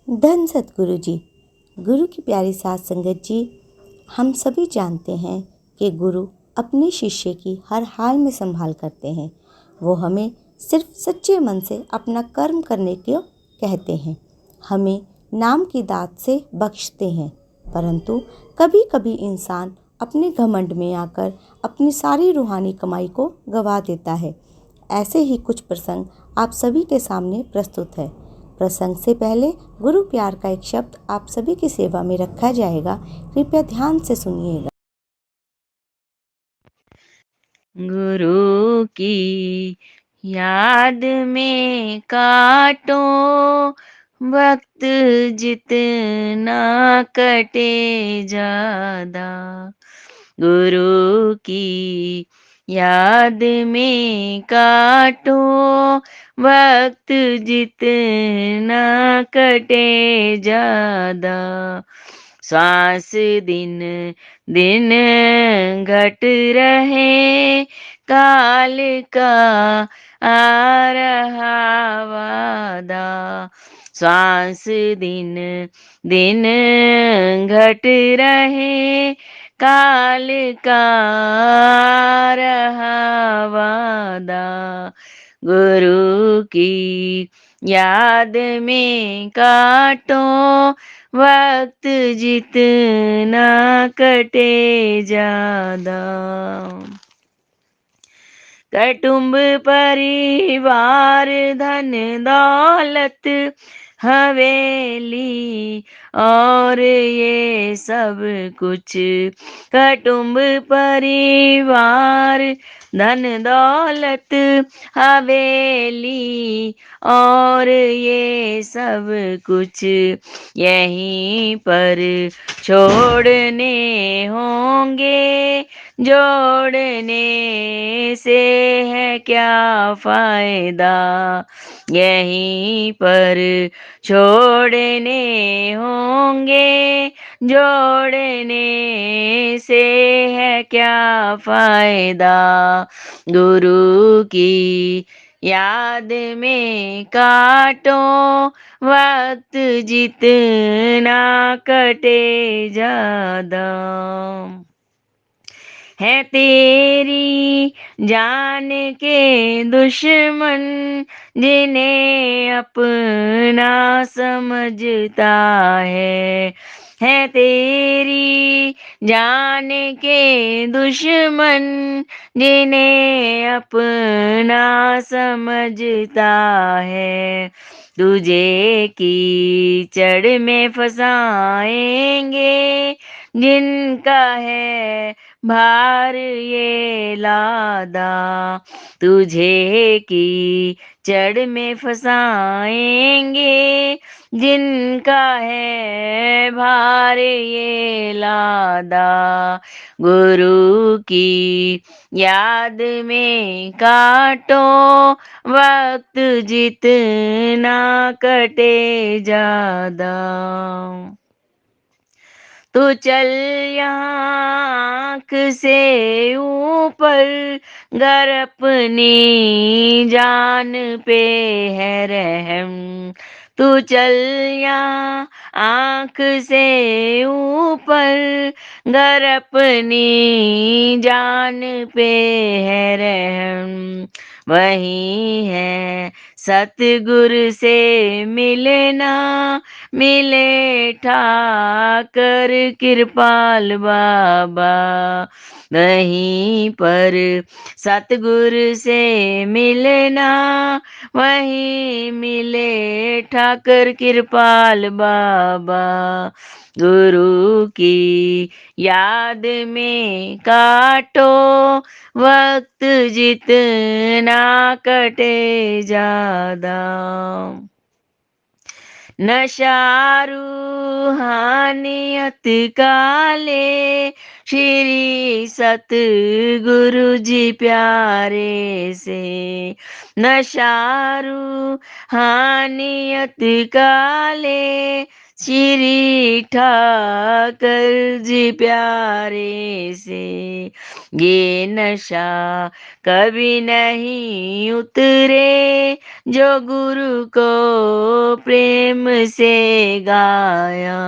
धन सतगुरु जी। गुरु की प्यारी साथ संगत जी, हम सभी जानते हैं कि गुरु अपने शिष्य की हर हाल में संभाल करते हैं। वो हमें सिर्फ सच्चे मन से अपना कर्म करने को कहते हैं, हमें नाम की दात से बख्शते हैं। परंतु कभी कभी इंसान अपने घमंड में आकर अपनी सारी रूहानी कमाई को गंवा देता है। ऐसे ही कुछ प्रसंग आप सभी के सामने प्रस्तुत है। प्रसंग से पहले गुरु प्यार का एक शब्द आप सभी की सेवा में रखा जाएगा, कृपया ध्यान से सुनिएगा। गुरु की याद में काटो वक्त जितना कटे ज्यादा। गुरु की याद में काटो वक्त जितना कटे ज्यादा। श्वास दिन दिन घट रहे काल का आ रहा वादा। श्वास दिन दिन घट रहे काल का आ रहा वादा। गुरु की याद में काटो वक्त जितना कटे ज्यादा। कुटुंब परिवार धन दौलत हवेली और ये सब कुछ। कुटुंब परिवार धन दौलत हवेली और ये सब कुछ यहीं पर छोड़ने होंगे। जोड़ने से है क्या फायदा। यहीं पर छोड़ने होंगे। जोड़ने से है क्या फायदा। गुरु की याद में काटो वक्त जितना कटे ज्यादा। है तेरी जान के दुश्मन जिन्हें अपना समझता है तेरी जान के दुश्मन जिन्हें अपना समझता है। तुझे कीचड़ में फंसाएंगे जिनका है भार ये लादा। तुझे कीचड़ में फंसाएंगे जिनका है भार ये लादा। गुरु की याद में काटो वक्त जितना कटे ज्यादा। तो चल यहाँ आँख से ऊपर गर अपनी जान पे है रहम। तू चल यहाँ आँख से ऊपर गर अपनी जान पे है रहम। वही है सतगुरु से मिलना मिले ठाकर कृपाल बाबा। वहीं पर सतगुरु से मिलना वहीं मिले ठाकर कृपाल बाबा। गुरु की याद में काटो वक्त जितना कटे ज्यादा। नशा रूहानियत काले श्री सतगुरु जी प्यारे से। नशा रूहानियत काले श्री ठाकर जी प्यारे से, ये नशा कभी नहीं उतरे, जो गुरु को प्रेम से गाया।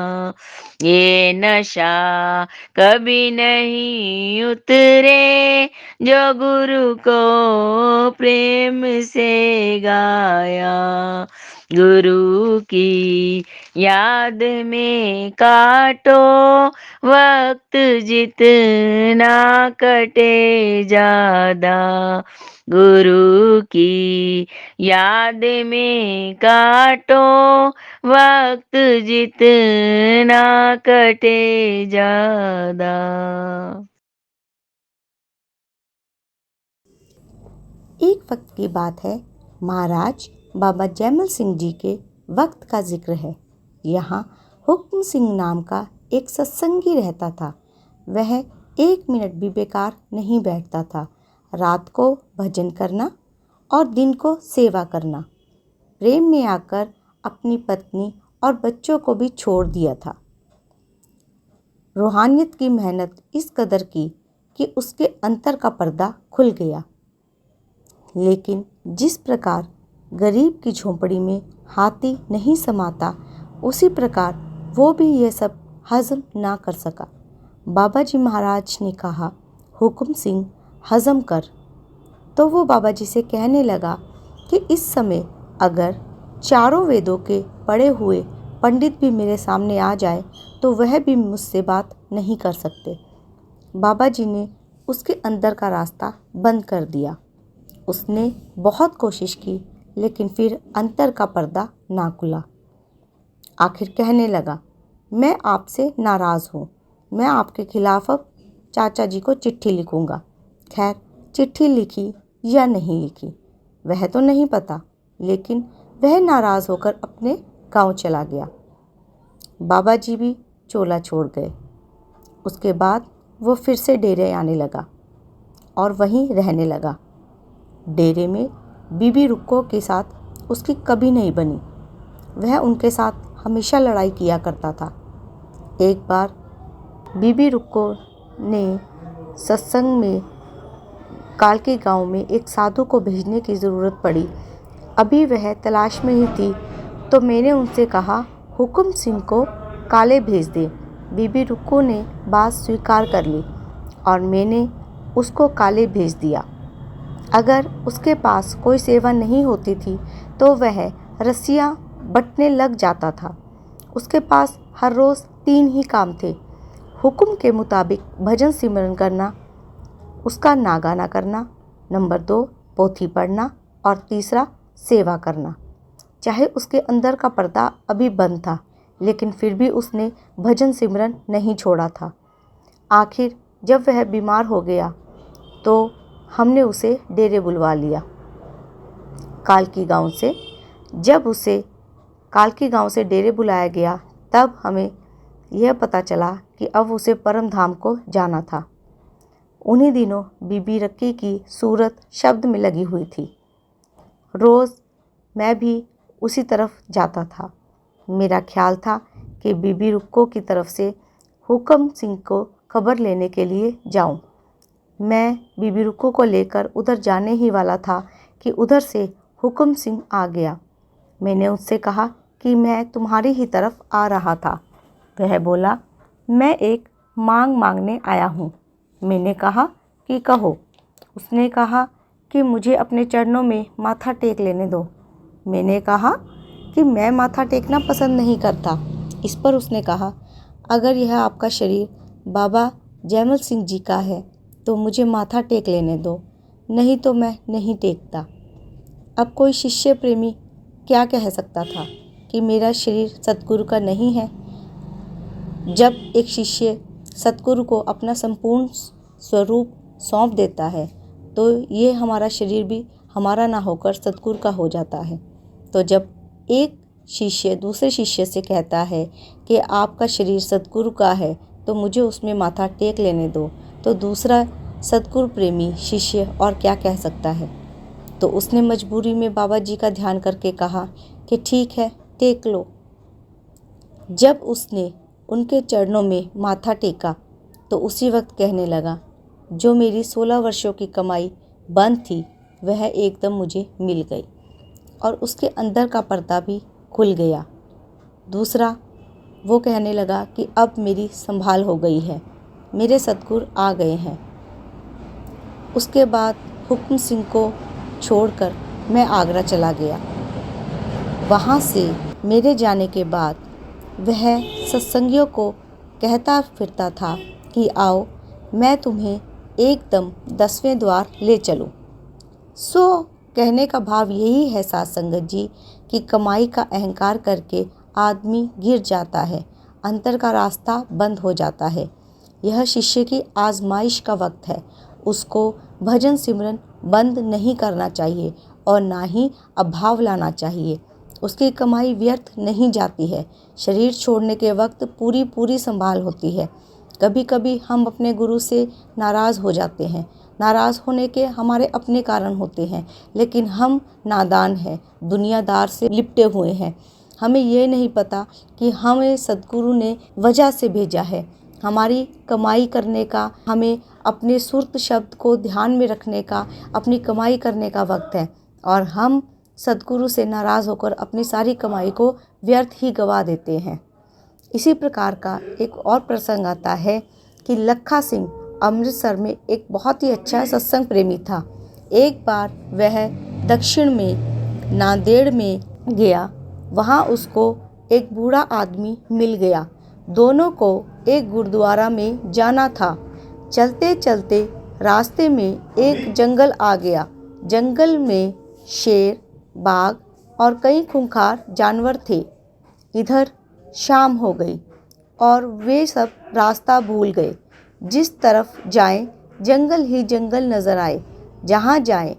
ये नशा कभी नहीं उतरे, जो गुरु को प्रेम से गाया। गुरु की याद में काटो वक्त, जितना कटे ज्यादा। गुरु की याद में काटो वक्त, जितना कटे ज्यादा। एक वक्त की बात है, महाराज बाबा जैमल सिंह जी के वक्त का जिक्र है। यहाँ हुक्म सिंह नाम का एक सत्संगी रहता था। वह 1 मिनट भी बेकार नहीं बैठता था। रात को भजन करना और दिन को सेवा करना। प्रेम में आकर अपनी पत्नी और बच्चों को भी छोड़ दिया था। रूहानियत की मेहनत इस कदर की कि उसके अंतर का पर्दा खुल गया। लेकिन जिस प्रकार गरीब की झोंपड़ी में हाथी नहीं समाता, उसी प्रकार वो भी यह सब हजम ना कर सका। बाबा जी महाराज ने कहा, हुक्म सिंह हजम कर। तो वो बाबा जी से कहने लगा कि इस समय अगर चारों वेदों के पढ़े हुए पंडित भी मेरे सामने आ जाए तो वह भी मुझसे बात नहीं कर सकते। बाबा जी ने उसके अंदर का रास्ता बंद कर दिया। उसने बहुत कोशिश की, लेकिन फिर अंतर का पर्दा ना खुला। आखिर कहने लगा, मैं आपसे नाराज़ हूँ। मैं आपके खिलाफ अब चाचा जी को चिट्ठी लिखूँगा। खैर, चिट्ठी लिखी या नहीं लिखी वह तो नहीं पता, लेकिन वह नाराज़ होकर अपने गांव चला गया। बाबा जी भी चोला छोड़ गए। उसके बाद वो फिर से डेरे आने लगा और वहीं रहने लगा। डेरे में बीबी रुक्को के साथ उसकी कभी नहीं बनी। वह उनके साथ हमेशा लड़ाई किया करता था। एक बार बीबी रुक्को ने सत्संग में कालके गांव में एक साधु को भेजने की ज़रूरत पड़ी। अभी वह तलाश में ही थी तो मैंने उनसे कहा, हुक्म सिंह को काले भेज दे। बीबी रुक्को ने बात स्वीकार कर ली और मैंने उसको काले भेज दिया। अगर उसके पास कोई सेवा नहीं होती थी तो वह रस्सियाँ बटने लग जाता था। उसके पास हर रोज़ 3 ही काम थे। हुक्म के मुताबिक भजन सिमरन करना, उसका नागाना करना, नंबर 2 पोथी पढ़ना और तीसरा सेवा करना। चाहे उसके अंदर का पर्दा अभी बंद था, लेकिन फिर भी उसने भजन सिमरन नहीं छोड़ा था। आखिर जब वह बीमार हो गया तो हमने उसे डेरे बुलवा लिया कालकी गांव से। जब उसे कालकी गांव से डेरे बुलाया गया तब हमें यह पता चला कि अब उसे परम धाम को जाना था। उन्हीं दिनों बीबी रक्की की सूरत शब्द में लगी हुई थी। रोज़ मैं भी उसी तरफ जाता था। मेरा ख्याल था कि बीबी रुक्को की तरफ से हुक्म सिंह को खबर लेने के लिए जाऊं। मैं बीबी रुक्को को लेकर उधर जाने ही वाला था कि उधर से हुक्म सिंह आ गया। मैंने उससे कहा कि मैं तुम्हारी ही तरफ आ रहा था। वह बोला, मैं एक मांग मांगने आया हूँ। मैंने कहा कि कहो। उसने कहा कि मुझे अपने चरणों में माथा टेक लेने दो। मैंने कहा कि मैं माथा टेकना पसंद नहीं करता। इस पर उसने कहा, अगर यह आपका शरीर बाबा जैमल सिंह जी का है तो मुझे माथा टेक लेने दो, नहीं तो मैं नहीं टेकता। अब कोई शिष्य प्रेमी क्या कह सकता था कि मेरा शरीर सतगुरु का नहीं है। जब एक शिष्य सतगुरु को अपना संपूर्ण स्वरूप सौंप देता है तो ये हमारा शरीर भी हमारा ना होकर सतगुरु का हो जाता है। तो जब एक शिष्य दूसरे शिष्य से कहता है कि आपका शरीर सतगुरु का है तो मुझे उसमें माथा टेक लेने दो, तो दूसरा सतगुरु प्रेमी शिष्य और क्या कह सकता है। तो उसने मजबूरी में बाबा जी का ध्यान करके कहा कि ठीक है, टेक लो। जब उसने उनके चरणों में माथा टेका तो उसी वक्त कहने लगा, जो मेरी 16 वर्षों की कमाई बंद थी वह एकदम मुझे मिल गई और उसके अंदर का पर्दा भी खुल गया। दूसरा, वो कहने लगा कि अब मेरी संभाल हो गई है, मेरे सद्गुरु आ गए हैं। उसके बाद हुक्म सिंह को छोड़कर मैं आगरा चला गया। वहाँ से मेरे जाने के बाद वह सत्संगियों को कहता फिरता था कि आओ मैं तुम्हें एकदम 10वें द्वार ले चलूँ। सो कहने का भाव यही है साध संगत जी कि कमाई का अहंकार करके आदमी गिर जाता है, अंतर का रास्ता बंद हो जाता है। यह शिष्य की आजमाइश का वक्त है। उसको भजन सिमरन बंद नहीं करना चाहिए और ना ही अभाव लाना चाहिए। उसकी कमाई व्यर्थ नहीं जाती है। शरीर छोड़ने के वक्त पूरी संभाल होती है। कभी कभी हम अपने गुरु से नाराज़ हो जाते हैं। नाराज़ होने के हमारे अपने कारण होते हैं, लेकिन हम नादान हैं, दुनियादार से लिपटे हुए हैं। हमें ये नहीं पता कि हमें सद्गुरु ने वजह से भेजा है। हमारी कमाई करने का, हमें अपने सुरत शब्द को ध्यान में रखने का, अपनी कमाई करने का वक्त है और हम सद्गुरु से नाराज़ होकर अपनी सारी कमाई को व्यर्थ ही गवा देते हैं। इसी प्रकार का एक और प्रसंग आता है कि लखा सिंह अमृतसर में एक बहुत ही अच्छा सत्संग प्रेमी था। एक बार वह दक्षिण में नांदेड़ में गया। वहाँ उसको एक बूढ़ा आदमी मिल गया। दोनों को एक गुरुद्वारा में जाना था। चलते चलते रास्ते में एक जंगल आ गया। जंगल में शेर, बाघ और कई खूंखार जानवर थे। इधर शाम हो गई और वे सब रास्ता भूल गए। जिस तरफ जाएं जंगल ही जंगल नज़र आए। जहाँ जाएं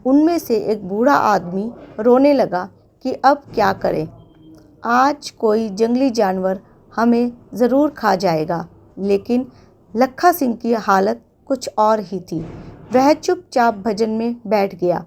उनमें से एक बूढ़ा आदमी रोने लगा कि अब क्या करें, आज कोई जंगली जानवर हमें ज़रूर खा जाएगा। लेकिन लखा सिंह की हालत कुछ और ही थी। वह चुपचाप भजन में बैठ गया।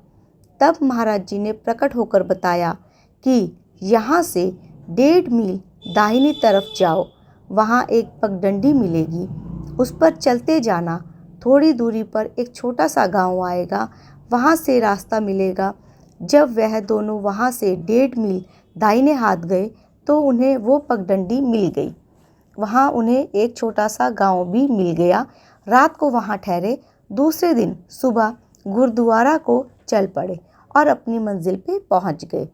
तब महाराज जी ने प्रकट होकर बताया कि यहाँ से 1.5 मील दाहिनी तरफ जाओ, वहाँ एक पगडंडी मिलेगी, उस पर चलते जाना। थोड़ी दूरी पर एक छोटा सा गांव आएगा, वहाँ से रास्ता मिलेगा। जब वह दोनों वहाँ से 1.5 मील दाहिने हाथ गए तो उन्हें वो पगडंडी मिल गई। वहाँ उन्हें एक छोटा सा गांव भी मिल गया। रात को वहाँ ठहरे। दूसरे दिन सुबह गुरुद्वारा को चल पड़े और अपनी मंजिल पे पहुँच गए।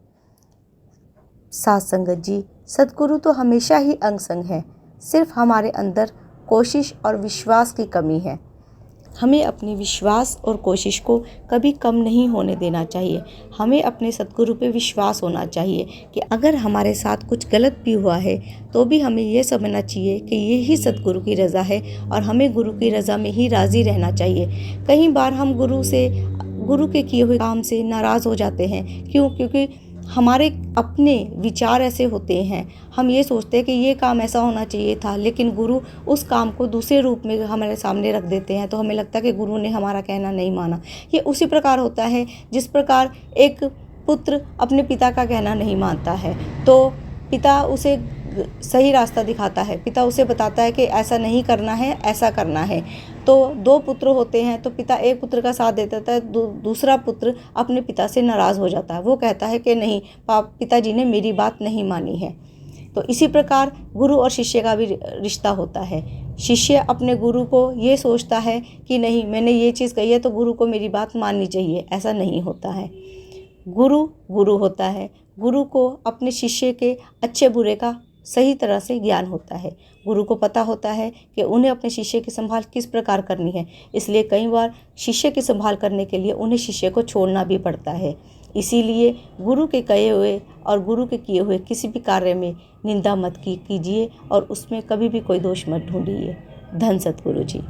साध संगत जी, सद्गुरु तो हमेशा ही अंग संग है, सिर्फ हमारे अंदर कोशिश और विश्वास की कमी है। हमें अपनी विश्वास और कोशिश को कभी कम नहीं होने देना चाहिए। हमें अपने सद्गुरु पे विश्वास होना चाहिए कि अगर हमारे साथ कुछ गलत भी हुआ है तो भी हमें ये समझना चाहिए कि ये ही सद्गुरु की रज़ा है और हमें गुरु की रज़ा में ही राज़ी रहना चाहिए। कई बार हम गुरु के किए हुए काम से नाराज़ हो जाते हैं। क्यों? क्योंकि हमारे अपने विचार ऐसे होते हैं। हम ये सोचते हैं कि ये काम ऐसा होना चाहिए था, लेकिन गुरु उस काम को दूसरे रूप में हमारे सामने रख देते हैं, तो हमें लगता है कि गुरु ने हमारा कहना नहीं माना। ये उसी प्रकार होता है जिस प्रकार एक पुत्र अपने पिता का कहना नहीं मानता है तो पिता उसे सही रास्ता दिखाता है। पिता उसे बताता है कि ऐसा नहीं करना है, ऐसा करना है। तो 2 पुत्र होते हैं तो पिता एक पुत्र का साथ देता है, दूसरा पुत्र अपने पिता से नाराज़ हो जाता है। वो कहता है कि नहीं, पिताजी ने मेरी बात नहीं मानी है। तो इसी प्रकार गुरु और शिष्य का भी रिश्ता होता है। शिष्य अपने गुरु को ये सोचता है कि नहीं, मैंने ये चीज़ कही है तो गुरु को मेरी बात माननी चाहिए। ऐसा नहीं होता है। गुरु होता है। गुरु को अपने शिष्य के अच्छे बुरे का सही तरह से ज्ञान होता है। गुरु को पता होता है कि उन्हें अपने शिष्य की संभाल किस प्रकार करनी है। इसलिए कई बार शिष्य की संभाल करने के लिए उन्हें शिष्य को छोड़ना भी पड़ता है। इसीलिए गुरु के कहे हुए और गुरु के किए हुए किसी भी कार्य में निंदा मत कीजिए और उसमें कभी भी कोई दोष मत ढूंढिए। धन सद्गुरु जी।